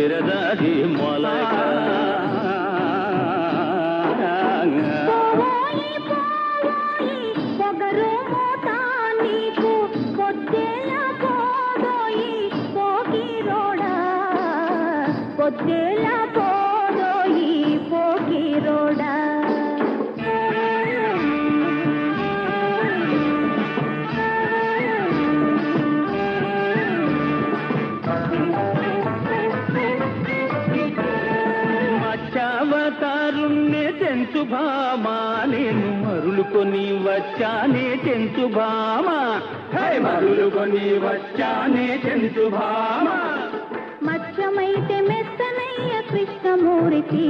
విరదాది మొలక పొద్దేలా పోదోయి పోకిరోడా మచ్చావతారుణ్ణి తెంచు భామా నేను మరులుకొని వచ్చానే తెంచు భామా మరులుకొని వచ్చానే తెంచు భామా మచ్చమైతే మెత్తనయ్య కృష్ణమూర్తి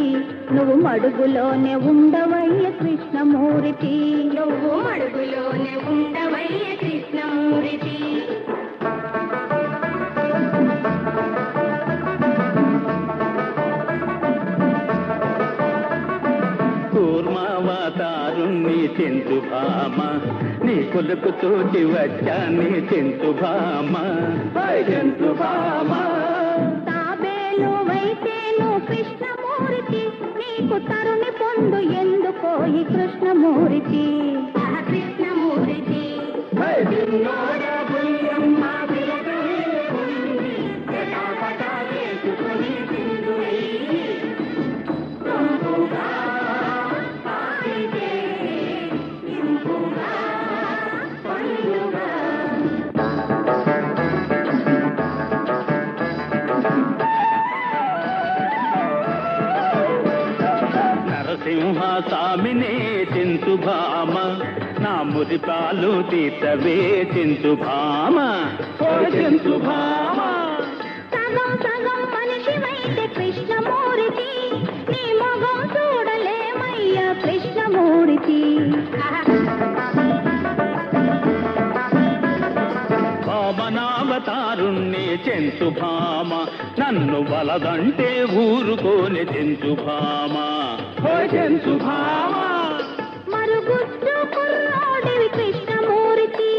నువ్వు మడుగులోనే ఉండవయ్య కృష్ణమూర్తి నువ్వు మడుగులోనే ఉండవయ్య కృష్ణమూర్తి కూర్మావతారుణ్ణి చెంచు భామ నీ కొలుకు తోటి వచ్చానే చెంచు భామ చెంచు భామ కృష్ణమూర్తి నీకు తరుణి పొందు ఎందుకో ఈ కృష్ణమూర్తి కృష్ణమూర్తి సింహాసామినే చెంచు భామ నా మురిపాలు తీసవే చెంచు భామ చెంచు భామ సగం సగం మనిషివైతే కృష్ణమూర్తి నీ మొగం చూడలేమయ్య కృష్ణమూర్తి భామనావతారుణ్ణి చెంచు భామ నన్ను వలదంటే ఊరుకోని చెంచు భామ చెంచు భామ మరుగుజ్జు కుర్రోడివి కృష్ణమూర్తి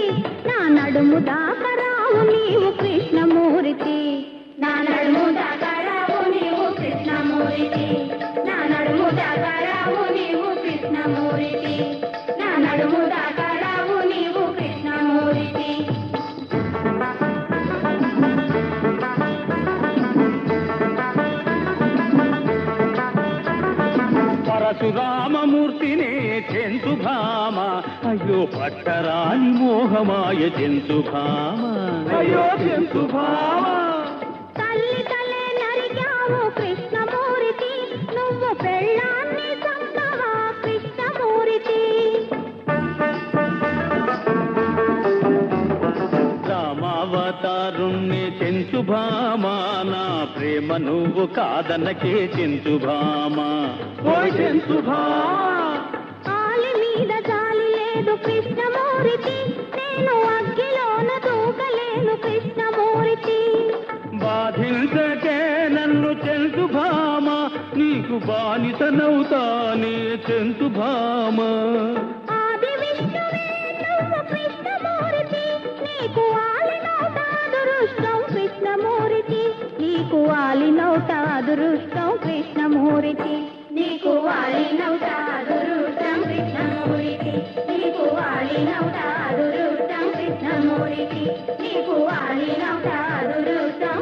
నా నడుము దాకరావు నీవు కృష్ణమూర్తి నా నడుము దాకరావు నీవు కృష్ణమూర్తి నా నడుము దాకరావు నీవు కృష్ణమూర్తి నా నడుము దాకరావు నీవు కృష్ణమూర్తి పరశురామమూర్తినే చెంచు భామ అయ్యో పట్టరాని మోహమాయ చెంచు భామ అయ్యో చెంచు భామ తల్లి తలే నరిగావు కృష్ణమూర్తి నువ్వు పెళ్ళాన్ని చంపవా కృష్ణమూర్తి రామావతారుణ్ణి చెంచు భామ నా ప్రేమ నువ్వు కాదనకే చెంచు భామ చెంచు భామ ఆలి మీద జాలి లేదు కృష్ణమూర్తి నేను అగ్గిలోన దూకలేను కృష్ణమూర్తి బాధించకే నన్ను చెంచు భామ నీకు బానిసనవుతానే చెంచు భామ ఆది విష్ణువే నువ్వు కృష్ణమూర్తి నీకు ఆలినౌట అదృష్టం కృష్ణమూర్తి నీకు ఆలినౌట అదృష్టం కృష్ణమూర్తి నీకు ఆలినౌట అదృష్టం కృష్ణమూర్తి నీకు ఆలినౌట అదృష్టం కృష్ణమూర్తి నీకు ఆలినౌట అదృష్టం